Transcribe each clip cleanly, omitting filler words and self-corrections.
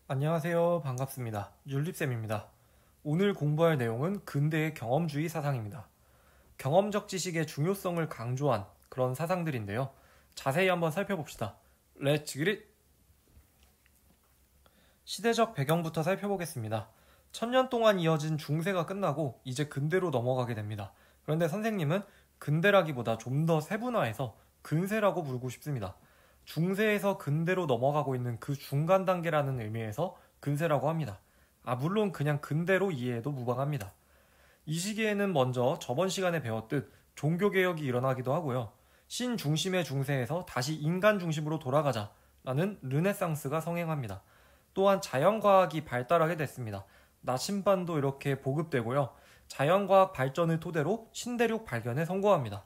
안녕하세요. 반갑습니다. 윤립쌤입니다. 오늘 공부할 내용은 근대의 경험주의 사상입니다. 경험적 지식의 중요성을 강조한 그런 사상들인데요. 자세히 한번 살펴봅시다. Let's get it! 시대적 배경부터 살펴보겠습니다. 1000년 동안 이어진 중세가 끝나고 이제 근대로 넘어가게 됩니다. 그런데 선생님은 근대라기보다 좀 더 세분화해서 근세라고 부르고 싶습니다. 중세에서 근대로 넘어가고 있는 그 중간 단계라는 의미에서 근세라고 합니다. 물론 그냥 근대로 이해해도 무방합니다. 이 시기에는 먼저 저번 시간에 배웠듯 종교개혁이 일어나기도 하고요. 신 중심의 중세에서 다시 인간 중심으로 돌아가자라는 르네상스가 성행합니다. 또한 자연과학이 발달하게 됐습니다. 나침반도 이렇게 보급되고요. 자연과학 발전을 토대로 신대륙 발견에 성공합니다.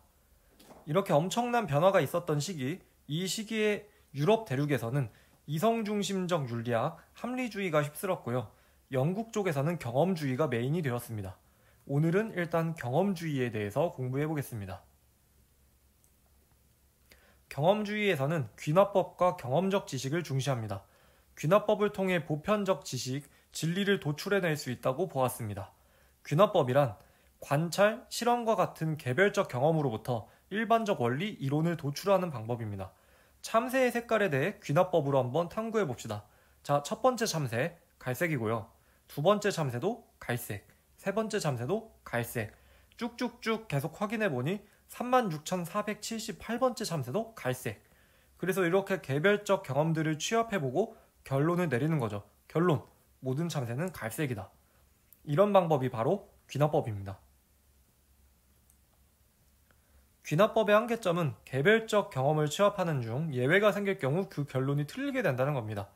이렇게 엄청난 변화가 있었던 시기, 이 시기에 유럽 대륙에서는 이성중심적 윤리학, 합리주의가 휩쓸었고요. 영국 쪽에서는 경험주의가 메인이 되었습니다. 오늘은 일단 경험주의에 대해서 공부해 보겠습니다. 경험주의에서는 귀납법과 경험적 지식을 중시합니다. 귀납법을 통해 보편적 지식, 진리를 도출해낼 수 있다고 보았습니다. 귀납법이란 관찰, 실험과 같은 개별적 경험으로부터 일반적 원리, 이론을 도출하는 방법입니다. 참새의 색깔에 대해 귀납법으로 한번 탐구해 봅시다. 자, 첫 번째 참새, 갈색이고요. 두 번째 참새도 갈색, 세 번째 참새도 갈색. 쭉쭉쭉 계속 확인해 보니 36,478번째 참새도 갈색. 그래서 이렇게 개별적 경험들을 취합해보고 결론을 내리는 거죠. 결론, 모든 참새는 갈색이다. 이런 방법이 바로 귀납법입니다. 귀납법의 한계점은 개별적 경험을 취합하는 중 예외가 생길 경우 그 결론이 틀리게 된다는 겁니다.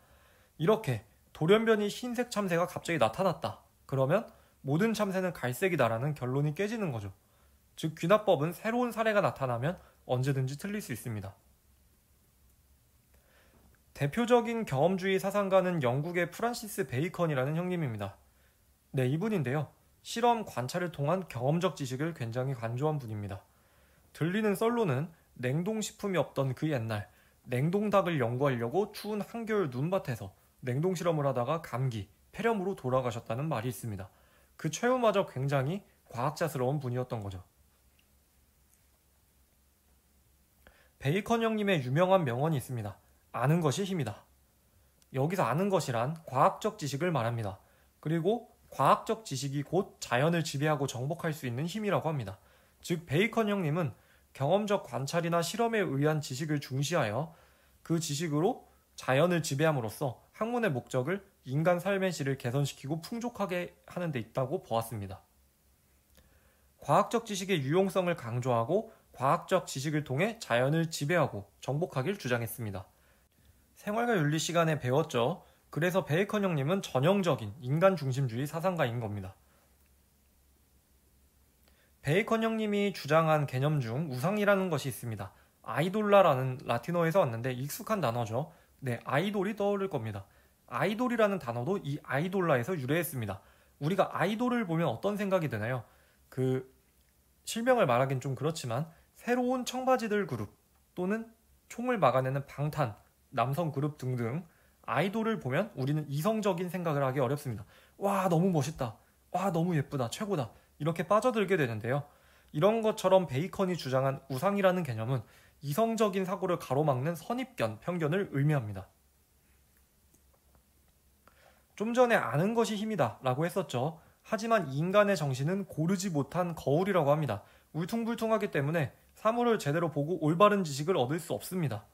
이렇게 돌연변이 흰색 참새가 갑자기 나타났다. 그러면 모든 참새는 갈색이다라는 결론이 깨지는 거죠. 즉 귀납법은 새로운 사례가 나타나면 언제든지 틀릴 수 있습니다. 대표적인 경험주의 사상가는 영국의 프란시스 베이컨이라는 형님입니다. 네, 이분인데요. 실험, 관찰을 통한 경험적 지식을 굉장히 강조한 분입니다. 들리는 썰로는 냉동식품이 없던 그 옛날 냉동닭을 연구하려고 추운 한겨울 눈밭에서 냉동실험을 하다가 감기, 폐렴으로 돌아가셨다는 말이 있습니다. 그 최후마저 굉장히 과학자스러운 분이었던 거죠. 베이컨 형님의 유명한 명언이 있습니다. 아는 것이 힘이다. 여기서 아는 것이란 과학적 지식을 말합니다. 그리고 과학적 지식이 곧 자연을 지배하고 정복할 수 있는 힘이라고 합니다. 즉 베이컨 형님은 경험적 관찰이나 실험에 의한 지식을 중시하여 그 지식으로 자연을 지배함으로써 학문의 목적을 인간 삶의 질을 개선시키고 풍족하게 하는 데 있다고 보았습니다. 과학적 지식의 유용성을 강조하고 과학적 지식을 통해 자연을 지배하고 정복하길 주장했습니다. 생활과 윤리 시간에 배웠죠. 그래서 베이컨 형님은 전형적인 인간 중심주의 사상가인 겁니다. 베이컨 형님이 주장한 개념 중 우상이라는 것이 있습니다. 아이돌라라는 라틴어에서 왔는데 익숙한 단어죠. 네, 아이돌이 떠오를 겁니다. 아이돌이라는 단어도 이 아이돌라에서 유래했습니다. 우리가 아이돌을 보면 어떤 생각이 드나요? 실명을 말하긴 좀 그렇지만 새로운 청바지들 그룹 또는 총을 막아내는 방탄, 남성 그룹 등등 아이돌을 보면 우리는 이성적인 생각을 하기 어렵습니다. 와, 너무 멋있다. 와, 너무 예쁘다. 최고다. 이렇게 빠져들게 되는데요. 이런 것처럼 베이컨이 주장한 우상이라는 개념은 이성적인 사고를 가로막는 선입견, 편견을 의미합니다. 좀 전에 아는 것이 힘이다 라고 했었죠. 하지만 인간의 정신은 고르지 못한 거울이라고 합니다. 울퉁불퉁하기 때문에 사물을 제대로 보고 올바른 지식을 얻을 수 없습니다.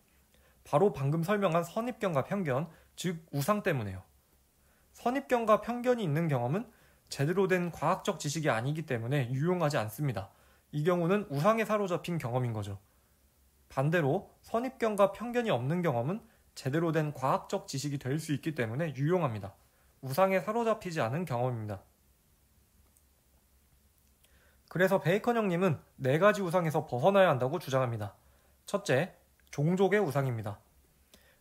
바로 방금 설명한 선입견과 편견, 즉 우상 때문에요. 선입견과 편견이 있는 경험은 제대로 된 과학적 지식이 아니기 때문에 유용하지 않습니다. 이 경우는 우상에 사로잡힌 경험인 거죠. 반대로 선입견과 편견이 없는 경험은 제대로 된 과학적 지식이 될 수 있기 때문에 유용합니다. 우상에 사로잡히지 않은 경험입니다. 그래서 베이컨 형님은 4가지 우상에서 벗어나야 한다고 주장합니다. 첫째, 종족의 우상입니다.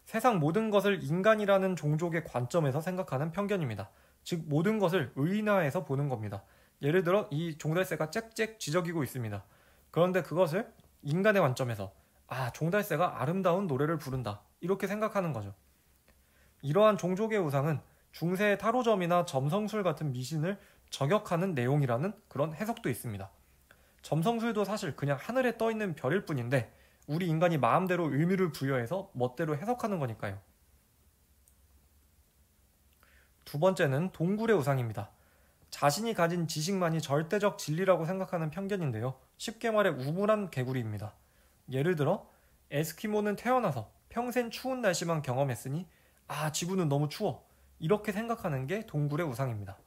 세상 모든 것을 인간이라는 종족의 관점에서 생각하는 편견입니다. 즉 모든 것을 의인화해서 보는 겁니다. 예를 들어 이 종달새가 짹짹 쥐저기고 있습니다. 그런데 그것을 인간의 관점에서 종달새가 아름다운 노래를 부른다 이렇게 생각하는 거죠. 이러한 종족의 우상은 중세의 타로점이나 점성술 같은 미신을 저격하는 내용이라는 그런 해석도 있습니다. 점성술도 사실 그냥 하늘에 떠 있는 별일 뿐인데 우리 인간이 마음대로 의미를 부여해서 멋대로 해석하는 거니까요. 두 번째는 동굴의 우상입니다. 자신이 가진 지식만이 절대적 진리라고 생각하는 편견인데요. 쉽게 말해 우물한 개구리입니다. 예를 들어 에스키모는 태어나서 평생 추운 날씨만 경험했으니 지구는 너무 추워. 이렇게 생각하는 게 동굴의 우상입니다.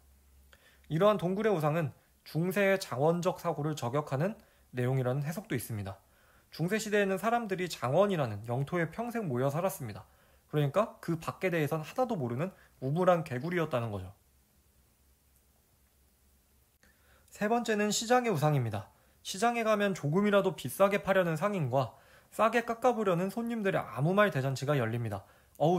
이러한 동굴의 우상은 중세의 장원적 사고를 저격하는 내용이라는 해석도 있습니다. 중세시대에는 사람들이 장원이라는 영토에 평생 모여 살았습니다. 그러니까 그 밖에 대해선 하나도 모르는 우물한 개구리였다는 거죠. 세 번째는 시장의 우상입니다. 시장에 가면 조금이라도 비싸게 파려는 상인과 싸게 깎아보려는 손님들의 아무 말 대잔치가 열립니다.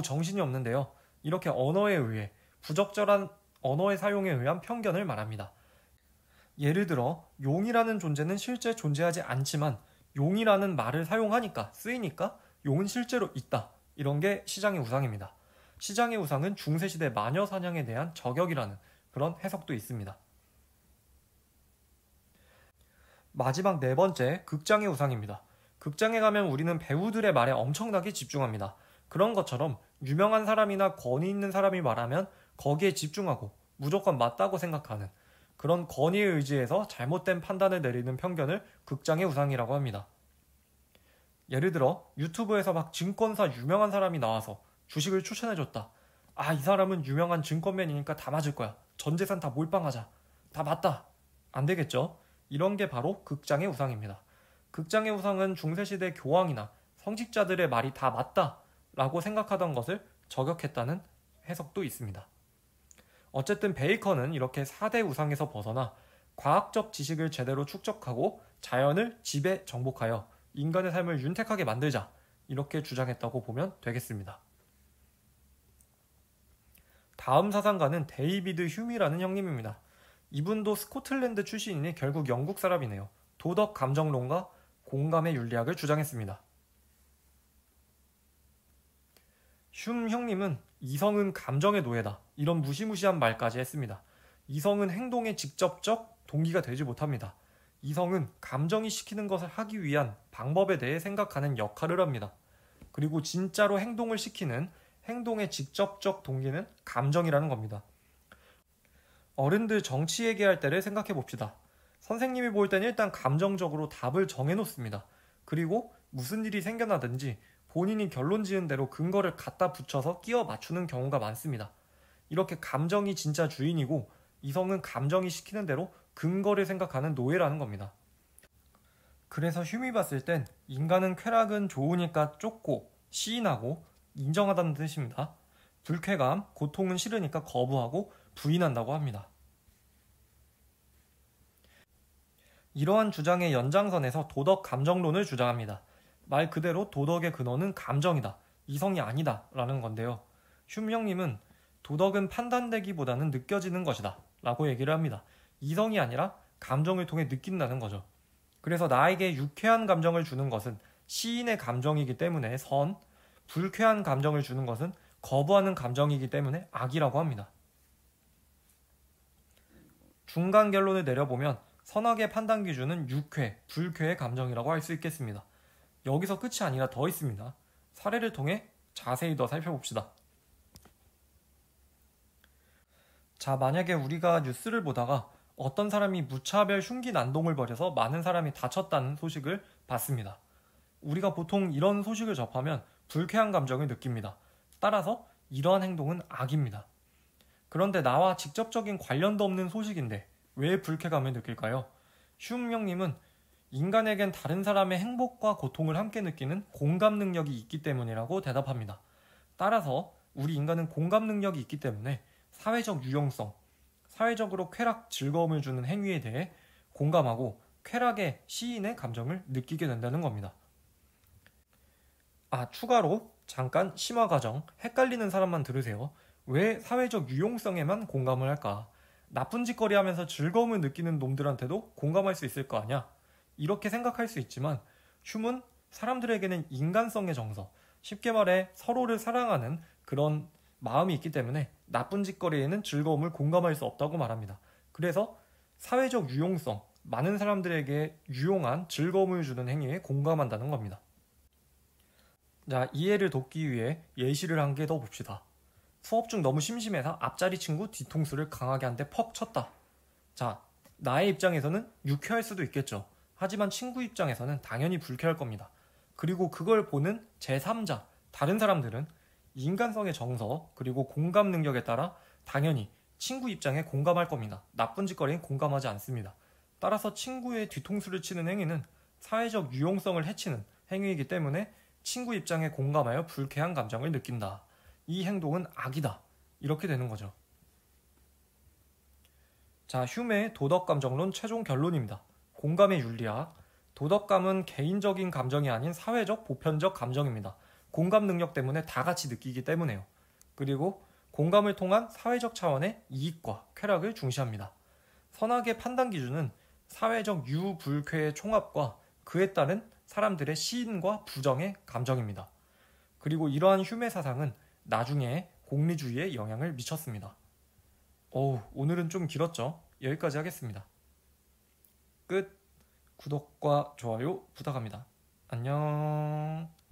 정신이 없는데요. 이렇게 언어에 의해 부적절한 언어의 사용에 의한 편견을 말합니다. 예를 들어 용이라는 존재는 실제 존재하지 않지만 용이라는 말을 사용하니까 쓰이니까 용은 실제로 있다. 이런 게 시장의 우상입니다. 시장의 우상은 중세시대 마녀 사냥에 대한 저격이라는 그런 해석도 있습니다. 마지막 네 번째, 극장의 우상입니다. 극장에 가면 우리는 배우들의 말에 엄청나게 집중합니다. 그런 것처럼 유명한 사람이나 권위 있는 사람이 말하면 거기에 집중하고 무조건 맞다고 생각하는 그런 권위에 의지해서 잘못된 판단을 내리는 편견을 극장의 우상이라고 합니다. 예를 들어 유튜브에서 막 증권사 유명한 사람이 나와서 주식을 추천해줬다. 이 사람은 유명한 증권맨이니까 다 맞을 거야. 전 재산 다 몰빵하자. 다 맞다. 안 되겠죠? 이런 게 바로 극장의 우상입니다. 극장의 우상은 중세시대 교황이나 성직자들의 말이 다 맞다 라고 생각하던 것을 저격했다는 해석도 있습니다. 어쨌든 베이컨은 이렇게 4대 우상에서 벗어나 과학적 지식을 제대로 축적하고 자연을 지배 정복하여 인간의 삶을 윤택하게 만들자 이렇게 주장했다고 보면 되겠습니다. 다음 사상가는 데이비드 휴미라는 형님입니다. 이분도 스코틀랜드 출신이니 결국 영국 사람이네요. 도덕 감정론과 공감의 윤리학을 주장했습니다. 흉 형님은 이성은 감정의 노예다. 이런 무시무시한 말까지 했습니다. 이성은 행동의 직접적 동기가 되지 못합니다. 이성은 감정이 시키는 것을 하기 위한 방법에 대해 생각하는 역할을 합니다. 그리고 진짜로 행동을 시키는 행동의 직접적 동기는 감정이라는 겁니다. 어른들 정치 얘기할 때를 생각해 봅시다. 선생님이 볼 땐 일단 감정적으로 답을 정해놓습니다. 그리고 무슨 일이 생겨나든지 본인이 결론 지은 대로 근거를 갖다 붙여서 끼워 맞추는 경우가 많습니다. 이렇게 감정이 진짜 주인이고 이성은 감정이 시키는 대로 근거를 생각하는 노예라는 겁니다. 그래서 휴미 봤을 땐 인간은 쾌락은 좋으니까 쫓고 시인하고 인정하다는 뜻입니다. 불쾌감, 고통은 싫으니까 거부하고 부인한다고 합니다. 이러한 주장의 연장선에서 도덕 감정론을 주장합니다. 말 그대로 도덕의 근원은 감정이다, 이성이 아니다 라는 건데요. 흉 형님은 도덕은 판단되기보다는 느껴지는 것이다 라고 얘기를 합니다. 이성이 아니라 감정을 통해 느낀다는 거죠. 그래서 나에게 유쾌한 감정을 주는 것은 시인의 감정이기 때문에 선, 불쾌한 감정을 주는 것은 거부하는 감정이기 때문에 악이라고 합니다. 중간 결론을 내려보면 선악의 판단 기준은 유쾌, 불쾌의 감정이라고 할 수 있겠습니다. 여기서 끝이 아니라 더 있습니다. 사례를 통해 자세히 더 살펴봅시다. 자, 만약에 우리가 뉴스를 보다가 어떤 사람이 무차별 흉기 난동을 벌여서 많은 사람이 다쳤다는 소식을 봤습니다. 우리가 보통 이런 소식을 접하면 불쾌한 감정을 느낍니다. 따라서 이러한 행동은 악입니다. 그런데 나와 직접적인 관련도 없는 소식인데 왜 불쾌감을 느낄까요? 흉 형님은 인간에겐 다른 사람의 행복과 고통을 함께 느끼는 공감 능력이 있기 때문이라고 대답합니다. 따라서 우리 인간은 공감 능력이 있기 때문에 사회적 유용성, 사회적으로 쾌락, 즐거움을 주는 행위에 대해 공감하고 쾌락의 시인의 감정을 느끼게 된다는 겁니다. 추가로 잠깐 심화 과정, 헷갈리는 사람만 들으세요. 왜 사회적 유용성에만 공감을 할까? 나쁜 짓거리 하면서 즐거움을 느끼는 놈들한테도 공감할 수 있을 거 아니야? 이렇게 생각할 수 있지만 흉은 사람들에게는 인간성의 정서, 쉽게 말해 서로를 사랑하는 그런 마음이 있기 때문에 나쁜 짓거리에는 즐거움을 공감할 수 없다고 말합니다. 그래서 사회적 유용성, 많은 사람들에게 유용한 즐거움을 주는 행위에 공감한다는 겁니다. 자, 이해를 돕기 위해 예시를 한 개 더 봅시다. 수업 중 너무 심심해서 앞자리 친구 뒤통수를 강하게 한 대 퍽 쳤다. 자, 나의 입장에서는 유쾌할 수도 있겠죠. 하지만 친구 입장에서는 당연히 불쾌할 겁니다. 그리고 그걸 보는 제3자, 다른 사람들은 인간성의 정서, 그리고 공감 능력에 따라 당연히 친구 입장에 공감할 겁니다. 나쁜 짓거리엔 공감하지 않습니다. 따라서 친구의 뒤통수를 치는 행위는 사회적 유용성을 해치는 행위이기 때문에 친구 입장에 공감하여 불쾌한 감정을 느낀다. 이 행동은 악이다. 이렇게 되는 거죠. 자, 휴메의 도덕감정론 최종 결론입니다. 공감의 윤리학. 도덕감은 개인적인 감정이 아닌 사회적 보편적 감정입니다. 공감 능력 때문에 다 같이 느끼기 때문에요. 그리고 공감을 통한 사회적 차원의 이익과 쾌락을 중시합니다. 선악의 판단 기준은 사회적 유불쾌의 총합과 그에 따른 사람들의 시인과 부정의 감정입니다. 그리고 이러한 휴메 사상은 나중에 공리주의에 영향을 미쳤습니다. 오늘은 좀 길었죠? 여기까지 하겠습니다. 끝. 구독과 좋아요 부탁합니다. 안녕.